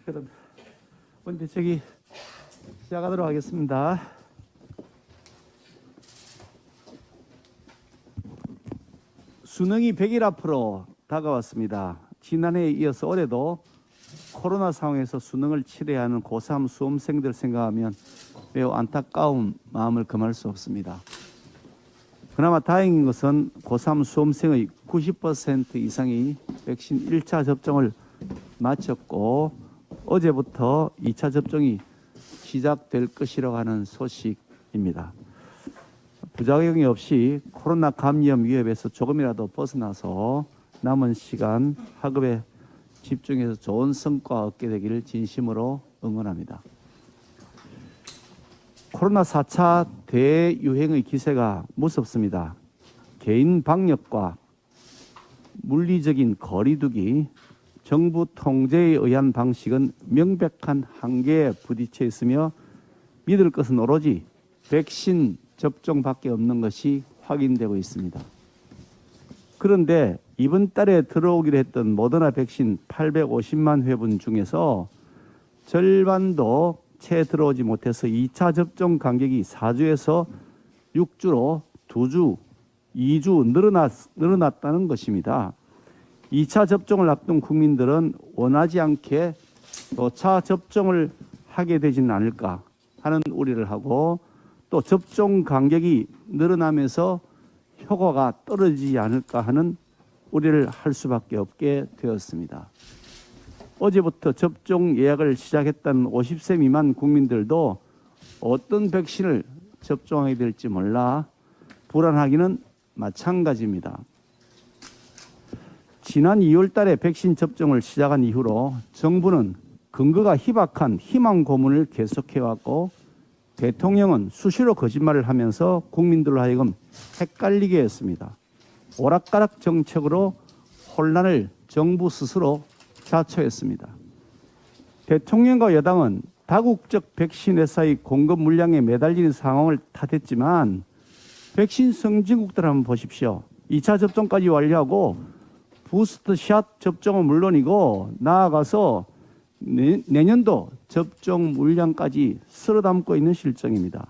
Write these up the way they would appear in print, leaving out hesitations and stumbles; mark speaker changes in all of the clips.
Speaker 1: 그럼 오늘 대책이 시작하도록 하겠습니다. 수능이 100일 앞으로 다가왔습니다. 지난해에 이어서 올해도 코로나 상황에서 수능을 치러야 하는 고3 수험생들 생각하면 매우 안타까운 마음을 금할 수 없습니다. 그나마 다행인 것은 고3 수험생의 90% 이상이 백신 1차 접종을 마쳤고 어제부터 2차 접종이 시작될 것이라고 하는 소식입니다. 부작용이 없이 코로나 감염 위협에서 조금이라도 벗어나서 남은 시간 학업에 집중해서 좋은 성과 얻게 되기를 진심으로 응원합니다. 코로나 4차 대유행의 기세가 무섭습니다. 개인 방역과 물리적인 거리두기, 정부 통제에 의한 방식은 명백한 한계에 부딪혀 있으며 믿을 것은 오로지 백신 접종밖에 없는 것이 확인되고 있습니다. 그런데 이번 달에 들어오기로 했던 모더나 백신 850만 회분 중에서 절반도 채 들어오지 못해서 2차 접종 간격이 4주에서 6주로 2주, 2주 늘어났다는 것입니다. 2차 접종을 앞둔 국민들은 원하지 않게 또차 접종을 하게 되지는 않을까 하는 우려를 하고 또 접종 간격이 늘어나면서 효과가 떨어지지 않을까 하는 우려를 할 수밖에 없게 되었습니다. 어제부터 접종 예약을 시작했던 50세 미만 국민들도 어떤 백신을 접종하게 될지 몰라 불안하기는 마찬가지입니다. 지난 2월 달에 백신 접종을 시작한 이후로 정부는 근거가 희박한 희망 고문을 계속해왔고 대통령은 수시로 거짓말을 하면서 국민들로 하여금 헷갈리게 했습니다. 오락가락 정책으로 혼란을 정부 스스로 자초했습니다. 대통령과 여당은 다국적 백신 회사의 공급 물량에 매달리는 상황을 탓했지만 백신 선진국들 한번 보십시오. 2차 접종까지 완료하고 부스트샷 접종은 물론이고 나아가서 내년도 접종 물량까지 쓸어담고 있는 실정입니다.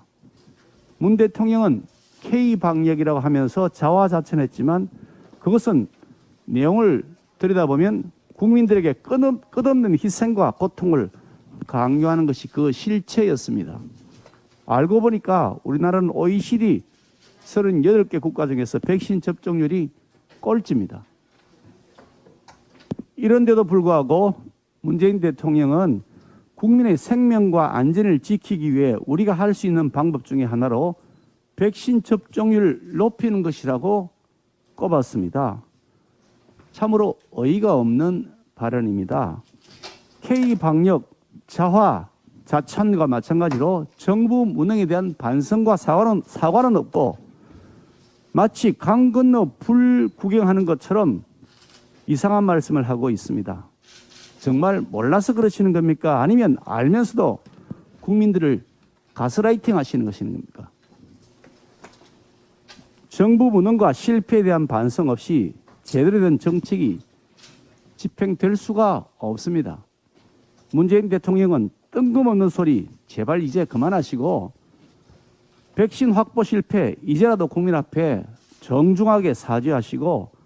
Speaker 1: 문 대통령은 K방역이라고 하면서 자화자찬했지만 그것은 내용을 들여다보면 국민들에게 끝없는 희생과 고통을 강요하는 것이 그 실체였습니다. 알고 보니까 우리나라는 OECD 38개 국가 중에서 백신 접종률이 꼴찌입니다. 이런데도 불구하고 문재인 대통령은 국민의 생명과 안전을 지키기 위해 우리가 할 수 있는 방법 중에 하나로 백신 접종률을 높이는 것이라고 꼽았습니다. 참으로 어이가 없는 발언입니다. K방역 자화자찬과 마찬가지로 정부 무능에 대한 반성과 사과는 없고 마치 강 건너 불 구경하는 것처럼 이상한 말씀을 하고 있습니다. 정말 몰라서 그러시는 겁니까? 아니면 알면서도 국민들을 가스라이팅 하시는 것입니까? 정부 무능과 실패에 대한 반성 없이 제대로 된 정책이 집행될 수가 없습니다. 문재인 대통령은 뜬금없는 소리 제발 이제 그만하시고 백신 확보 실패 이제라도 국민 앞에 정중하게 사죄하시고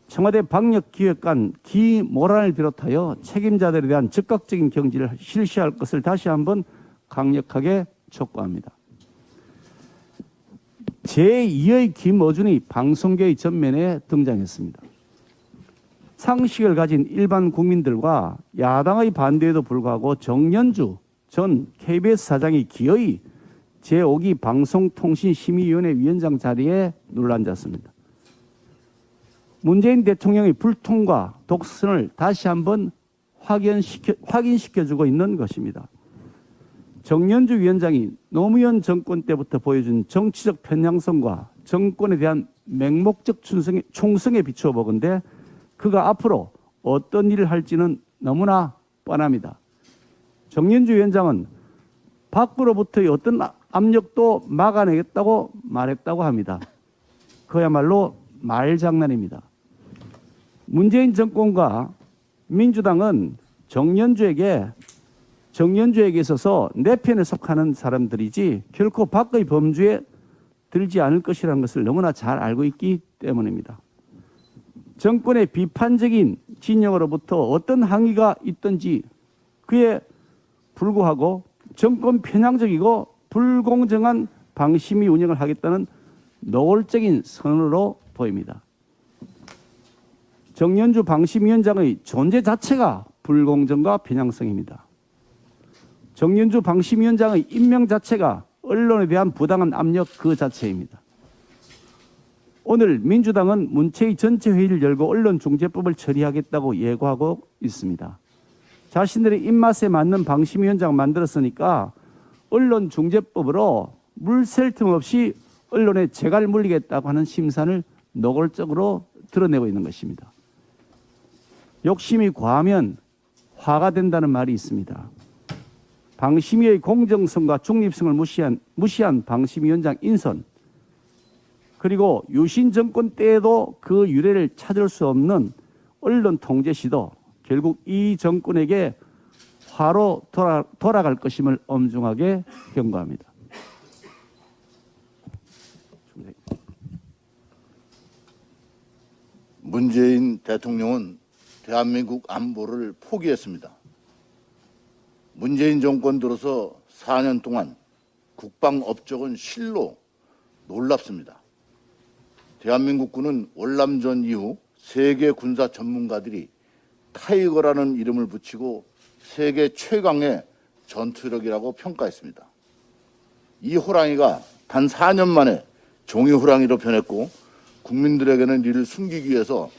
Speaker 1: 청와대 방역기획관 기모란을 비롯하여 책임자들에 대한 즉각적인 경질을 실시할 것을 다시 한번 강력하게 촉구합니다. 제2의 김어준이 방송계의 전면에 등장했습니다. 상식을 가진 일반 국민들과 야당의 반대에도 불구하고 정연주 전 KBS 사장이 기어이 제5기 방송통신심의위원회 위원장 자리에 눌러앉았습니다. 문재인 대통령의 불통과 독선을 다시 한번 확인시켜주고 있는 것입니다. 정연주 위원장이 노무현 정권 때부터 보여준 정치적 편향성과 정권에 대한 맹목적 충성에 비추어 보건대 그가 앞으로 어떤 일을 할지는 너무나 뻔합니다. 정연주 위원장은 밖으로부터의 어떤 압력도 막아내겠다고 말했다고 합니다. 그야말로 말장난입니다. 문재인 정권과 민주당은 정년주에게 있어서 내 편에 속하는 사람들이지 결코 밖의 범주에 들지 않을 것이라는 것을 너무나 잘 알고 있기 때문입니다. 정권의 비판적인 진영으로부터 어떤 항의가 있든지 그에 불구하고 정권 편향적이고 불공정한 방심위 운영을 하겠다는 노골적인 선언으로 보입니다. 정년주 방심위원장의 존재 자체가 불공정과 편향성입니다. 정년주 방심위원장의 임명 자체가 언론에 대한 부당한 압력 그 자체입니다. 오늘 민주당은 문체위 전체 회의를 열고 언론중재법을 처리하겠다고 예고하고 있습니다. 자신들의 입맛에 맞는 방심위원장을 만들었으니까 언론중재법으로 물샐 틈 없이 언론에 재갈 물리겠다고 하는 심산을 노골적으로 드러내고 있는 것입니다. 욕심이 과하면 화가 된다는 말이 있습니다. 방심위의 공정성과 중립성을 무시한 방심위원장 인선, 그리고 유신 정권 때에도 그 유례를 찾을 수 없는 언론 통제 시도, 결국 이 정권에게 화로 돌아갈 것임을 엄중하게 경고합니다.
Speaker 2: 문재인 대통령은 대한민국 안보를 포기했습니다. 문재인 정권 들어서 4년 동안 국방업적은 실로 놀랍습니다. 대한민국군은 월남전 이후 세계 군사 전문가들이 타이거라는 이름을 붙이고 세계 최강의 전투력이라고 평가했습니다. 이 호랑이가 단 4년 만에 종이 호랑이로 변했고 국민들에게는 이를 숨기기 위해서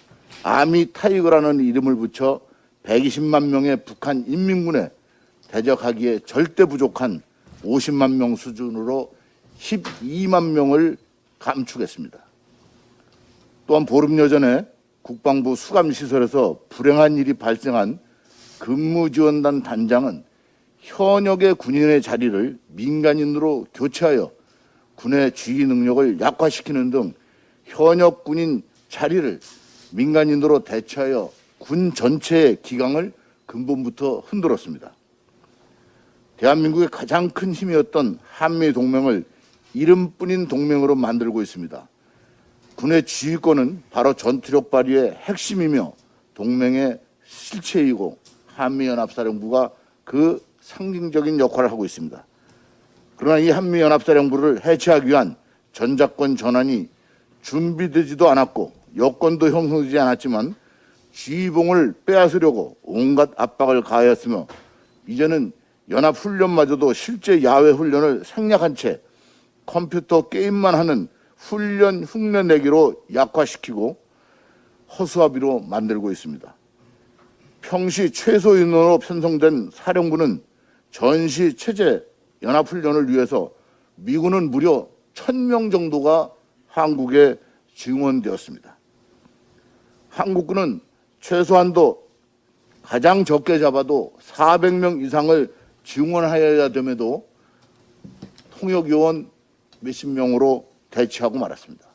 Speaker 2: 아미 타이거라는 이름을 붙여 120만 명의 북한 인민군에 대적하기에 절대 부족한 50만 명 수준으로 12만 명을 감축했습니다. 또한 보름여 전에 국방부 수감시설에서 불행한 일이 발생한 근무지원단 단장은 현역의 군인의 자리를 민간인으로 교체하여 군의 지휘 능력을 약화시키는 등 현역 군인 자리를 민간인으로 대체하여 군 전체의 기강을 근본부터 흔들었습니다. 대한민국의 가장 큰 힘이었던 한미동맹을 이름뿐인 동맹으로 만들고 있습니다. 군의 지휘권은 바로 전투력 발휘의 핵심이며 동맹의 실체이고 한미연합사령부가 그 상징적인 역할을 하고 있습니다. 그러나 이 한미연합사령부를 해체하기 위한 전작권 전환이 준비되지도 않았고 여건도 형성되지 않았지만 지휘봉을 빼앗으려고 온갖 압박을 가하였으며 이제는 연합훈련마저도 실제 야외 훈련을 생략한 채 컴퓨터 게임만 하는 훈련 흉내 내기로 약화시키고 허수아비로 만들고 있습니다. 평시 최소 인원으로 편성된 사령부는 전시 체제 연합훈련을 위해서 미군은 무려 1000명 정도가 한국에 증원되었습니다. 한국군은 최소한도 가장 적게 잡아도 400명 이상을 증원하여야 됨에도 통역요원 몇십 명으로 대치하고 말았습니다.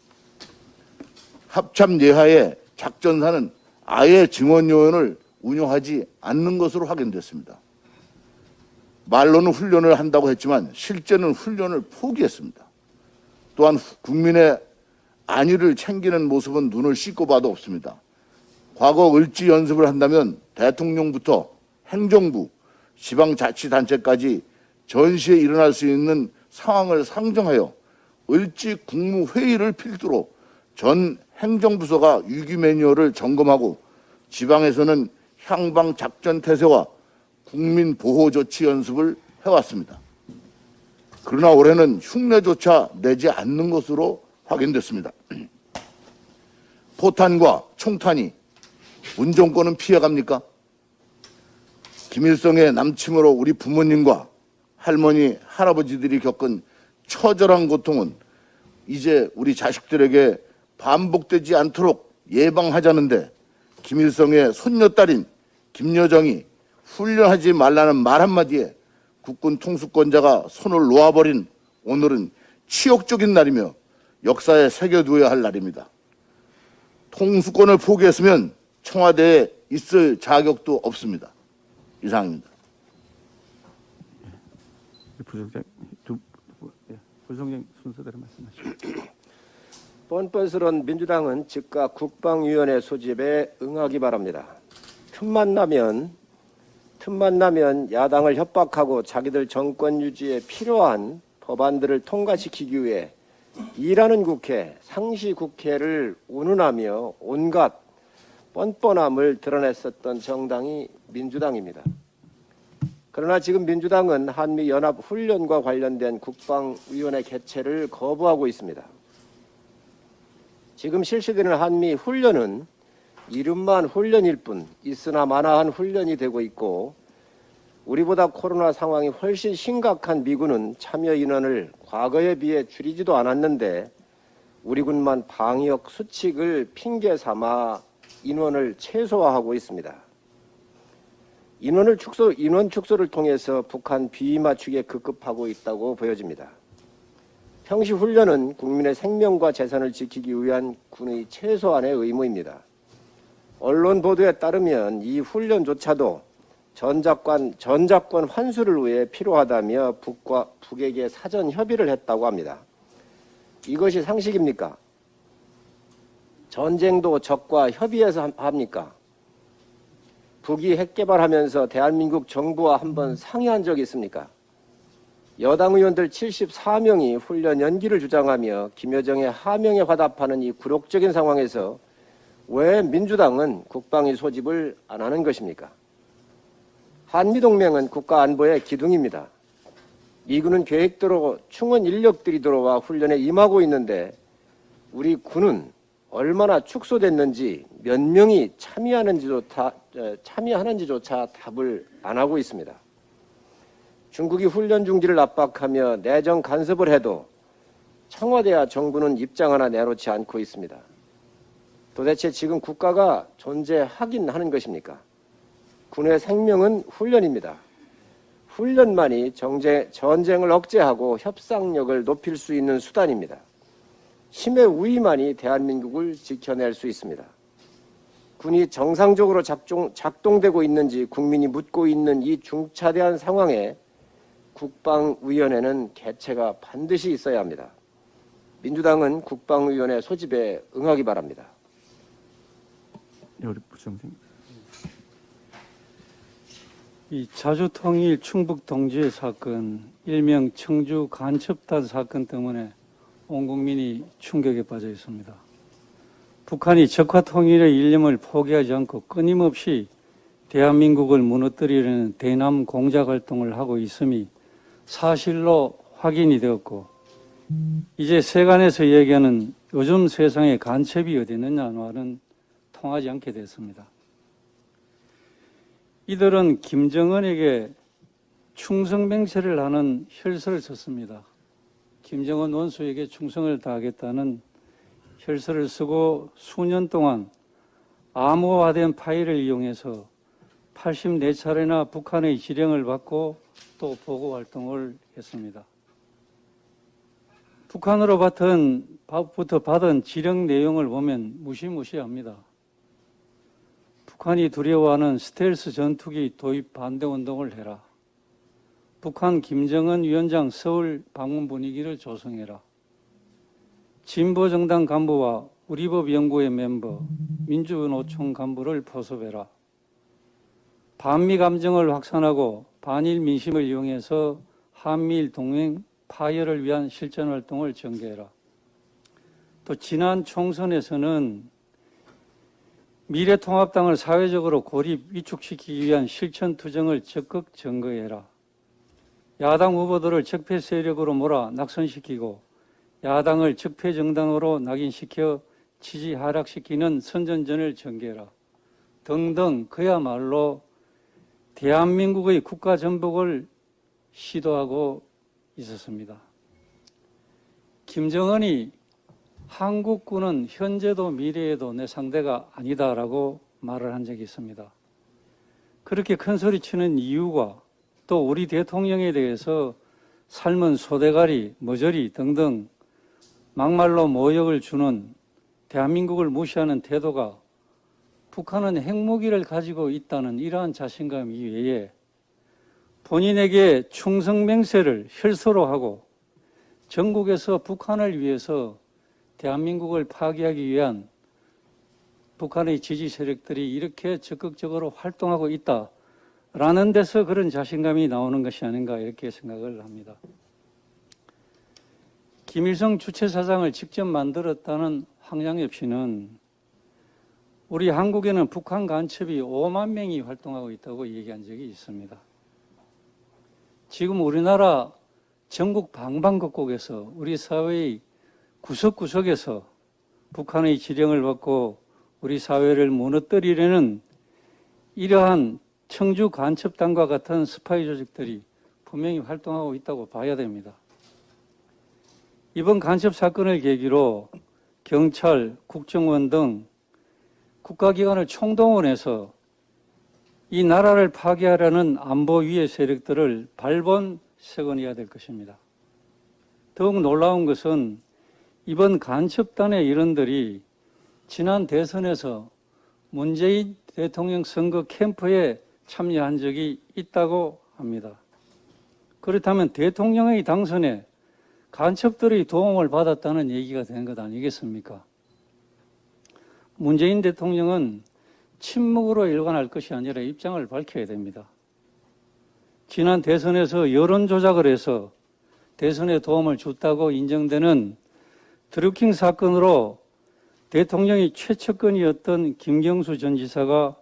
Speaker 2: 합참 예하에 작전사는 아예 증원요원을 운영하지 않는 것으로 확인됐습니다. 말로는 훈련을 한다고 했지만 실제는 훈련을 포기했습니다. 또한 국민의 안위를 챙기는 모습은 눈을 씻고 봐도 없습니다. 과거 을지 연습을 한다면 대통령부터 행정부, 지방자치단체까지 전시에 일어날 수 있는 상황을 상정하여 을지 국무회의를 필두로 전 행정부서가 위기 매뉴얼을 점검하고 지방에서는 향방작전태세와 국민보호조치 연습을 해왔습니다. 그러나 올해는 흉내조차 내지 않는 것으로 확인됐습니다. 포탄과 총탄이 문정권은 피해갑니까? 김일성의 남침으로 우리 부모님과 할머니, 할아버지들이 겪은 처절한 고통은 이제 우리 자식들에게 반복되지 않도록 예방하자는데 김일성의 손녀딸인 김여정이 훈련하지 말라는 말 한마디에 국군 통수권자가 손을 놓아버린 오늘은 치욕적인 날이며 역사에 새겨두어야 할 날입니다. 통수권을 포기했으면 청와대에 있을 자격도 없습니다. 이상입니다.
Speaker 1: 부총장, 부총장 순서대로 말씀하시죠.
Speaker 3: 뻔뻔스러운 민주당은 즉각 국방위원회 소집에 응하기 바랍니다. 틈만 나면 야당을 협박하고 자기들 정권 유지에 필요한 법안들을 통과시키기 위해 일하는 국회, 상시 국회를 운운하며 온갖 뻔뻔함을 드러냈었던 정당이 민주당입니다. 그러나 지금 민주당은 한미연합훈련과 관련된 국방위원회 개최를 거부하고 있습니다. 지금 실시되는 한미훈련은 이름만 훈련일 뿐 있으나 마나한 훈련이 되고 있고, 우리보다 코로나 상황이 훨씬 심각한 미군은 참여 인원을 과거에 비해 줄이지도 않았는데 우리 군만 방역 수칙을 핑계 삼아 인원을 최소화하고 있습니다. 인원 축소를 통해서 북한 비위 맞추기에 급급하고 있다고 보여집니다. 평시 훈련은 국민의 생명과 재산을 지키기 위한 군의 최소한의 의무입니다. 언론 보도에 따르면 이 훈련조차도 전작권 환수를 위해 필요하다며 북에게 사전 협의를 했다고 합니다. 이것이 상식입니까? 전쟁도 적과 협의해서 합니까? 북이 핵 개발하면서 대한민국 정부와 한번 상의한 적이 있습니까? 여당 의원들 74명이 훈련 연기를 주장하며 김여정의 하명에 화답하는 이 굴욕적인 상황에서 왜 민주당은 국방위 소집을 안 하는 것입니까? 한미동맹은 국가안보의 기둥입니다. 미군은 계획대로 충원 인력들이 들어와 훈련에 임하고 있는데 우리 군은 얼마나 축소됐는지 몇 명이 참여하는지조차 답을 안 하고 있습니다. 중국이 훈련 중지를 압박하며 내정 간섭을 해도 청와대와 정부는 입장 하나 내놓지 않고 있습니다. 도대체 지금 국가가 존재하긴 하는 것입니까? 군의 생명은 훈련입니다. 훈련만이 전쟁을 억제하고 협상력을 높일 수 있는 수단입니다. 힘의 우위만이 대한민국을 지켜낼 수 있습니다. 군이 정상적으로 작동되고 있는지 국민이 묻고 있는 이 중차대한 상황에 국방위원회는 개최가 반드시 있어야 합니다. 민주당은 국방위원회 소집에 응하기 바랍니다.
Speaker 1: 우리 부총장.
Speaker 4: 이 자주통일 충북 동지의 사건, 일명 청주 간첩단 사건 때문에 온 국민이 충격에 빠져 있습니다. 북한이 적화 통일의 일념을 포기하지 않고 끊임없이 대한민국을 무너뜨리려는 대남 공작 활동을 하고 있음이 사실로 확인이 되었고, 이제 세간에서 얘기하는 요즘 세상에 간첩이 어디 있느냐와는 통하지 않게 됐습니다. 이들은 김정은에게 충성맹세를 하는 혈서를 썼습니다. 김정은 원수에게 충성을 다하겠다는 혈서를 쓰고 수년 동안 암호화된 파일을 이용해서 84차례나 북한의 지령을 받고 또 보고 활동을 했습니다. 북한으로부터 받은 지령 내용을 보면 무시무시합니다. 북한이 두려워하는 스텔스 전투기 도입 반대 운동을 해라. 북한 김정은 위원장 서울 방문 분위기를 조성해라. 진보정당 간부와 우리법연구회 멤버, 민주노총 간부를 포섭해라. 반미 감정을 확산하고 반일 민심을 이용해서 한미일 동맹 파열을 위한 실전 활동을 전개해라. 또 지난 총선에서는 미래통합당을 사회적으로 고립 위축시키기 위한 실천투쟁을 적극 점거해라. 야당 후보들을 적폐 세력으로 몰아 낙선시키고 야당을 적폐정당으로 낙인시켜 지지 하락시키는 선전전을 전개해라. 등등 그야말로 대한민국의 국가 전복을 시도하고 있었습니다. 김정은이 한국군은 현재도 미래에도 내 상대가 아니다라고 말을 한 적이 있습니다. 그렇게 큰 소리 치는 이유가 또 우리 대통령에 대해서 삶은 소대가리, 머저리 등등 막말로 모욕을 주는 대한민국을 무시하는 태도가 북한은 핵무기를 가지고 있다는 이러한 자신감 이외에 본인에게 충성맹세를 혈서로 하고 전국에서 북한을 위해서 대한민국을 파괴하기 위한 북한의 지지 세력들이 이렇게 적극적으로 활동하고 있다라는 데서 그런 자신감이 나오는 것이 아닌가 이렇게 생각을 합니다. 김일성 주체사상을 직접 만들었다는 황양엽 씨는 우리 한국에는 북한 간첩이 5만 명이 활동하고 있다고 얘기한 적이 있습니다. 지금 우리나라 전국 방방곡곡에서 우리 사회의 구석구석에서 북한의 지령을 받고 우리 사회를 무너뜨리려는 이러한 청주 간첩단과 같은 스파이 조직들이 분명히 활동하고 있다고 봐야 됩니다. 이번 간첩 사건을 계기로 경찰, 국정원 등 국가기관을 총동원해서 이 나라를 파괴하려는 안보 위해 세력들을 발본색원해야 될 것입니다. 더욱 놀라운 것은 이번 간첩단의 일원들이 지난 대선에서 문재인 대통령 선거 캠프에 참여한 적이 있다고 합니다. 그렇다면 대통령의 당선에 간첩들의 도움을 받았다는 얘기가 되는 것 아니겠습니까? 문재인 대통령은 침묵으로 일관할 것이 아니라 입장을 밝혀야 됩니다. 지난 대선에서 여론 조작을 해서 대선에 도움을 줬다고 인정되는 드루킹 사건으로 대통령이 최측근이었던 김경수 전 지사가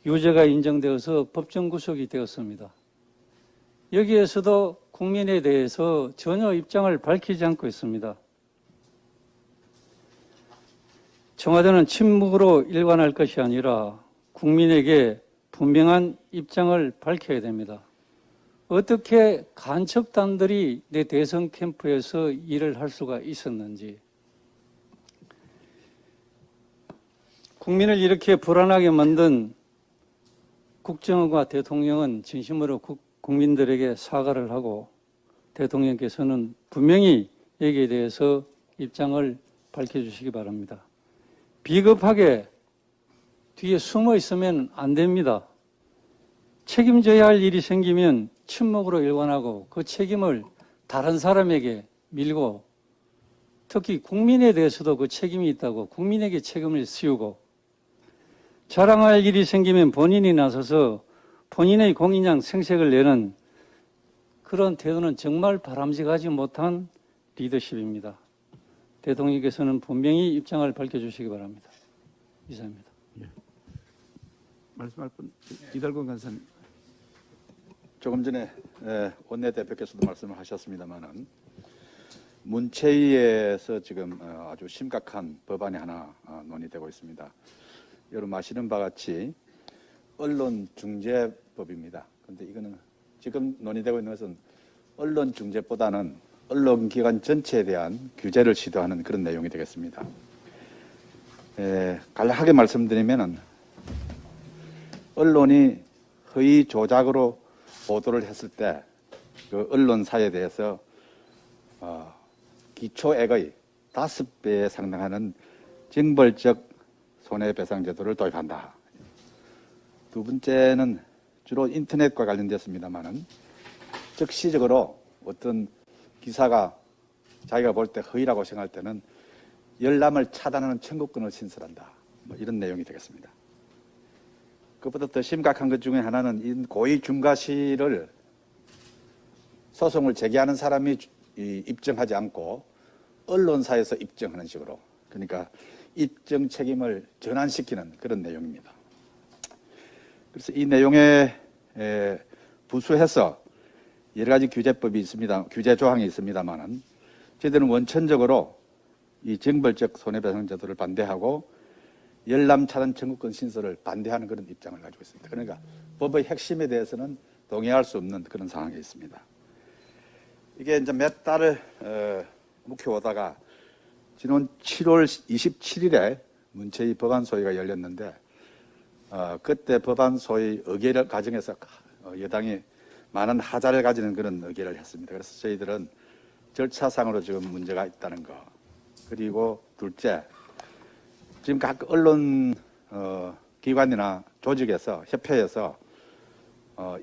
Speaker 4: 유죄가 인정되어서 법정 구속이 되었습니다. 여기에서도 국민에 대해서 전혀 입장을 밝히지 않고 있습니다. 청와대는 침묵으로 일관할 것이 아니라 국민에게 분명한 입장을 밝혀야 됩니다. 어떻게 간첩단들이 내 대선 캠프에서 일을 할 수가 있었는지, 국민을 이렇게 불안하게 만든 국정원과 대통령은 진심으로 국민들에게 사과를 하고 대통령께서는 분명히 여기에 대해서 입장을 밝혀주시기 바랍니다. 비겁하게 뒤에 숨어 있으면 안 됩니다. 책임져야 할 일이 생기면 침묵으로 일관하고 그 책임을 다른 사람에게 밀고, 특히 국민에 대해서도 그 책임이 있다고 국민에게 책임을 씌우고, 자랑할 일이 생기면 본인이 나서서 본인의 공인양 생색을 내는 그런 태도는 정말 바람직하지 못한 리더십입니다. 대통령께서는 분명히 입장을 밝혀주시기 바랍니다. 이상입니다.
Speaker 1: 말씀할 분 이달권 간사님.
Speaker 5: 조금 전에 원내대표께서도 말씀을 하셨습니다마는 문체위에서 지금 아주 심각한 법안이 하나 논의되고 있습니다. 여러분 아시는 바와 같이 언론중재법입니다. 그런데 이거는 지금 논의되고 있는 것은 언론중재보다는 언론기관 전체에 대한 규제를 시도하는 그런 내용이 되겠습니다. 간략하게 말씀드리면은 언론이 허위 조작으로 보도를 했을 때 그 언론사에 대해서 기초액의 5배에 상당하는 징벌적 손해배상제도를 도입한다. 두 번째는 주로 인터넷과 관련됐습니다만은 즉시적으로 어떤 기사가 자기가 볼 때 허위라고 생각할 때는 열람을 차단하는 청구권을 신설한다. 뭐 이런 내용이 되겠습니다. 그것보다 더 심각한 것 중에 하나는 고의 중과실을 소송을 제기하는 사람이 입증하지 않고 언론사에서 입증하는 식으로, 그러니까 입증 책임을 전환시키는 그런 내용입니다. 그래서 이 내용에 부수해서 여러 가지 규제법이 있습니다. 규제 조항이 있습니다만은 저희들은 원천적으로 이 징벌적 손해배상 제도를 반대하고 열람 차단 청구권 신설을 반대하는 그런 입장을 가지고 있습니다. 그러니까 법의 핵심에 대해서는 동의할 수 없는 그런 상황에 있습니다. 이게 이제 몇 달을 묵혀오다가 지난 7월 27일에 문체위 법안 소위가 열렸는데 그때 법안 소위 의결 과정에서 여당이 많은 하자를 가지는 그런 의결을 했습니다. 그래서 저희들은 절차상으로 지금 문제가 있다는 거, 그리고 둘째, 지금 각 언론 기관이나 조직에서 협회에서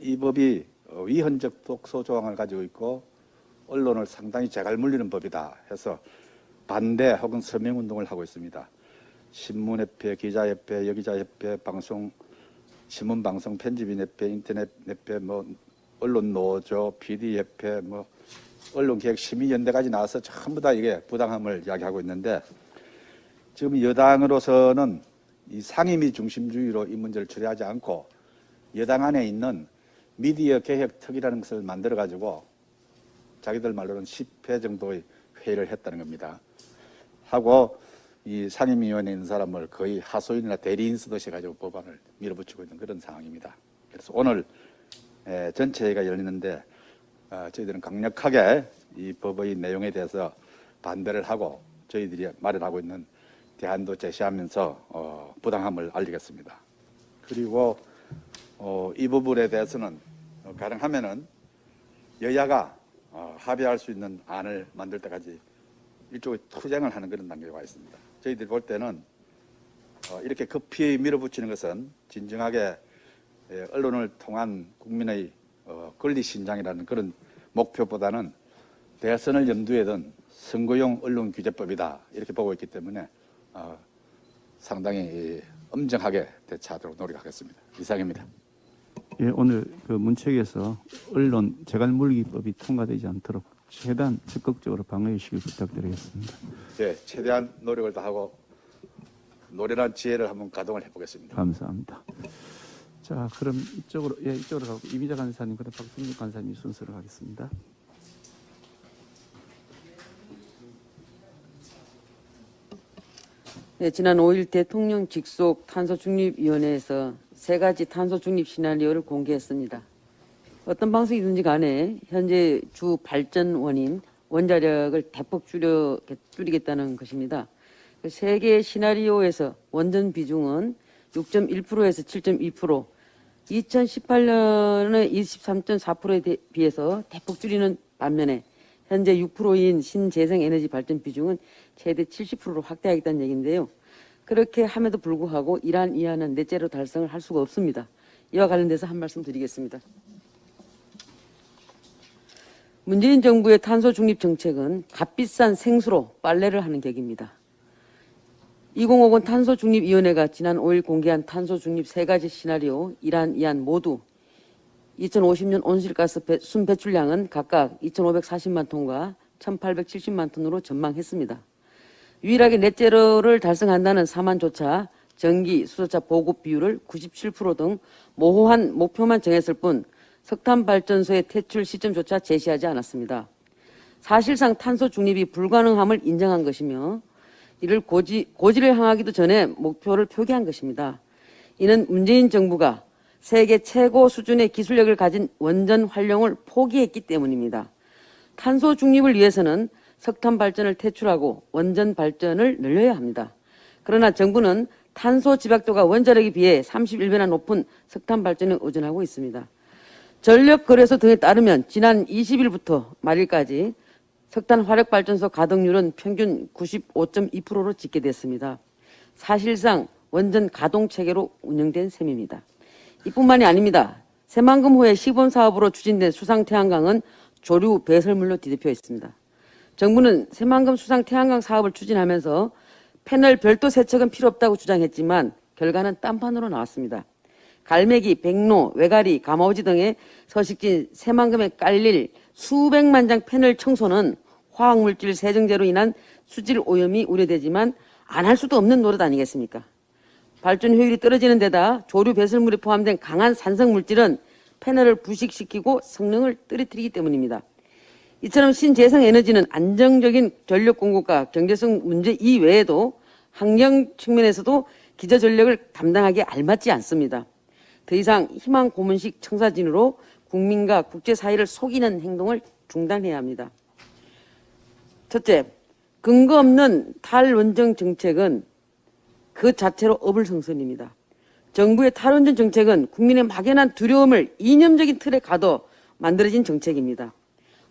Speaker 5: 이 법이 위헌적 독소 조항을 가지고 있고 언론을 상당히 재갈 물리는 법이다 해서 반대 혹은 서명운동을 하고 있습니다. 신문협회, 기자협회, 여기자협회, 신문방송 편집인협회, 인터넷협회, 언론노조, PD협회, 언론기획심의연대까지 나와서 전부 다 이게 부당함을 이야기하고 있는데 지금 여당으로서는 이 상임위 중심주의로 이 문제를 처리하지 않고 여당 안에 있는 미디어 개혁특위라는 것을 만들어가지고 자기들 말로는 10회 정도의 회의를 했다는 겁니다. 하고 이 상임위원회에 있는 사람을 거의 하소연이나 대리인 쓰듯이 가지고 법안을 밀어붙이고 있는 그런 상황입니다. 그래서 오늘 전체 회의가 열리는데 저희들은 강력하게 이 법의 내용에 대해서 반대를 하고 저희들이 마련하고 있는 대안도 제시하면서 부당함을 알리겠습니다. 그리고 이 부분에 대해서는 가능하면은 여야가 합의할 수 있는 안을 만들 때까지 일종의 투쟁을 하는 그런 단계에 와 있습니다. 저희들이 볼 때는 이렇게 급히 밀어붙이는 것은 진정하게 언론을 통한 국민의 권리 신장이라는 그런 목표보다는 대선을 염두에 둔 선거용 언론규제법이다 이렇게 보고 있기 때문에 상당히 엄정하게 대처하도록 노력하겠습니다. 이상입니다.
Speaker 1: 예, 오늘 그 문책에서 언론 재갈물리기법이 통과되지 않도록 최대한 적극적으로 방어해 주시길 부탁드리겠습니다.
Speaker 5: 네, 최대한 노력을 다하고 노련한 지혜를 한번 가동을 해보겠습니다.
Speaker 1: 감사합니다. 자, 그럼 이쪽으로 가고 이미자 간사님, 그다음 박승juk 간사님 순서로 가겠습니다.
Speaker 6: 네, 지난 5일 대통령 직속 탄소중립위원회에서 3가지 탄소중립 시나리오를 공개했습니다. 어떤 방식이든지 간에 현재 주 발전 원인 원자력을 대폭 줄이겠다는 것입니다. 3개의 시나리오에서 원전 비중은 6.1%에서 7.2%, 2018년의 23.4%에 비해서 대폭 줄이는 반면에 현재 6%인 신재생에너지 발전 비중은 최대 70%로 확대하겠다는 얘기인데요. 그렇게 함에도 불구하고 이러한 이하는 넷째로 달성을 할 수가 없습니다. 이와 관련돼서 한 말씀 드리겠습니다. 문재인 정부의 탄소 중립 정책은 값비싼 생수로 빨래를 하는 격입니다. 2050 탄소중립위원회가 지난 5일 공개한 탄소중립 3가지 시나리오 이러한 이안 모두 2050년 온실가스 순 배출량은 각각 2,540만 톤과 1,870만 톤으로 전망했습니다. 유일하게 넷제로를 달성한다는 사만조차 전기, 수소차 보급 비율을 97% 등 모호한 목표만 정했을 뿐 석탄발전소의 퇴출 시점조차 제시하지 않았습니다. 사실상 탄소 중립이 불가능함을 인정한 것이며 이를 고지를 향하기도 전에 목표를 표기한 것입니다. 이는 문재인 정부가 세계 최고 수준의 기술력을 가진 원전 활용을 포기했기 때문입니다. 탄소 중립을 위해서는 석탄 발전을 퇴출하고 원전 발전을 늘려야 합니다. 그러나 정부는 탄소 집약도가 원자력에 비해 31배나 높은 석탄 발전에 의존하고 있습니다. 전력거래소 등에 따르면 지난 20일부터 말일까지 석탄 화력발전소 가동률은 평균 95.2%로 집계됐습니다. 사실상 원전 가동체계로 운영된 셈입니다. 이뿐만이 아닙니다. 새만금 후에 시범사업으로 추진된 수상태양광은 조류 배설물로 뒤덮여 있습니다. 정부는 새만금 수상태양광 사업을 추진하면서 패널 별도 세척은 필요 없다고 주장했지만 결과는 딴판으로 나왔습니다. 갈매기, 백로, 외가리, 가마오지 등의 서식지 새만금에 깔릴 수백만 장 패널 청소는 화학물질 세정제로 인한 수질 오염이 우려되지만 안 할 수도 없는 노릇 아니겠습니까? 발전 효율이 떨어지는 데다 조류 배설물이 포함된 강한 산성 물질은 패널을 부식시키고 성능을 떨어뜨리기 때문입니다. 이처럼 신재생 에너지는 안정적인 전력 공급과 경제성 문제 이외에도 환경 측면에서도 기저전력을 담당하기에 알맞지 않습니다. 더 이상 희망 고문식 청사진으로 국민과 국제사회를 속이는 행동을 중단해야 합니다. 첫째, 근거 없는 탈원전 정책은 그 자체로 어불성설입니다. 정부의 탈원전 정책은 국민의 막연한 두려움을 이념적인 틀에 가둬 만들어진 정책입니다.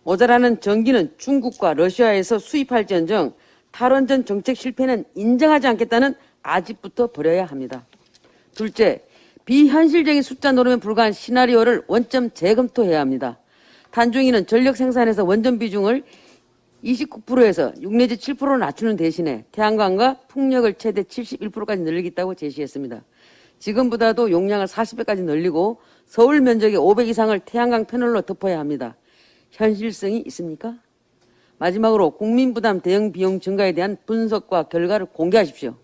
Speaker 6: 모자라는 전기는 중국과 러시아에서 수입할지언정 탈원전 정책 실패는 인정하지 않겠다는 아집부터 버려야 합니다. 둘째, 비현실적인 숫자 노름에 불과한 시나리오를 원점 재검토해야 합니다. 단중위는 전력 생산에서 원전 비중을 29%에서 6 내지 7%로 낮추는 대신에 태양광과 풍력을 최대 71%까지 늘리겠다고 제시했습니다. 지금보다도 용량을 40배까지 늘리고 서울 면적의 5배 이상을 태양광 패널로 덮어야 합니다. 현실성이 있습니까? 마지막으로 국민 부담 대응 비용 증가에 대한 분석과 결과를 공개하십시오.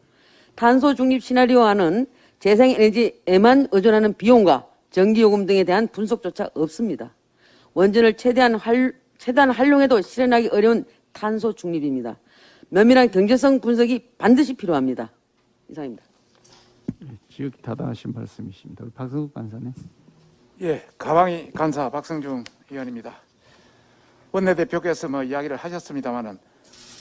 Speaker 6: 탄소 중립 시나리오와는 재생에너지에만 의존하는 비용과 전기요금 등에 대한 분석조차 없습니다. 원전을 최대한 활용해도 실현하기 어려운 탄소 중립입니다. 면밀한 경제성 분석이 반드시 필요합니다. 이상입니다.
Speaker 1: 지극히 타당하신 말씀이십니다. 우리 박성국 간사님.
Speaker 7: 예, 가방이 간사 박성중 의원입니다. 원내대표께서 이야기를 하셨습니다마는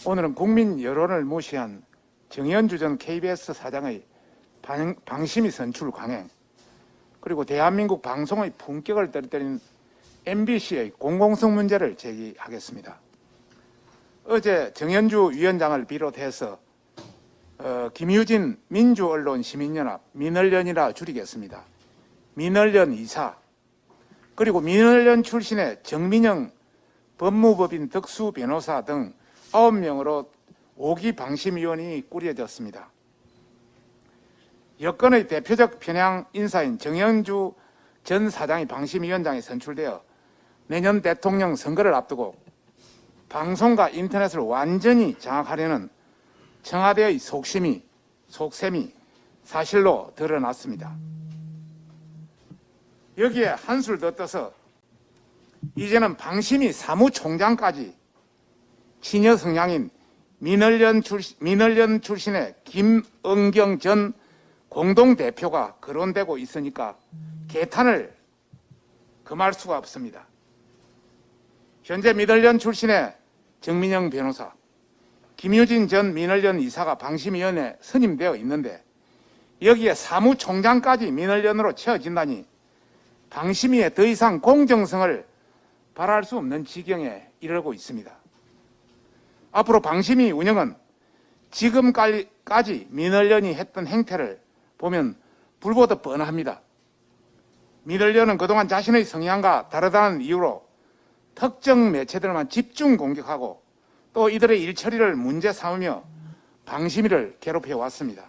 Speaker 7: 오늘은 국민 여론을 무시한 정현주 전 KBS 사장의 방심위 선출 강행, 그리고 대한민국 방송의 품격을 떨어뜨린 MBC의 공공성 문제를 제기하겠습니다. 어제 정현주 위원장을 비롯해서 김유진 민주언론시민연합 민언련이라 줄이겠습니다. 민언련 이사, 그리고 민언련 출신의 정민영 법무법인 덕수 변호사 등 9명으로 5기 방심위원이 꾸려졌습니다. 여권의 대표적 편향 인사인 정현주 전 사장이 방심위원장에 선출되어 내년 대통령 선거를 앞두고 방송과 인터넷을 완전히 장악하려는 청와대의 속셈이 사실로 드러났습니다. 여기에 한술 더 떠서 이제는 방심위 사무총장까지 친여 성향인 민언련 출신의 김은경 전 공동대표가 거론되고 있으니까 개탄을 금할 수가 없습니다. 현재 민언련 출신의 정민영 변호사, 김유진 전 민언련 이사가 방심위원회에 선임되어 있는데 여기에 사무총장까지 민언련으로 채워진다니 방심위에 더 이상 공정성을 바랄 수 없는 지경에 이르고 있습니다. 앞으로 방심위 운영은 지금까지 민언련이 했던 행태를 보면 불보듯 뻔합니다. 민언련은 그동안 자신의 성향과 다르다는 이유로 특정 매체들만 집중 공격하고 또 이들의 일처리를 문제 삼으며 방심위를 괴롭혀 왔습니다.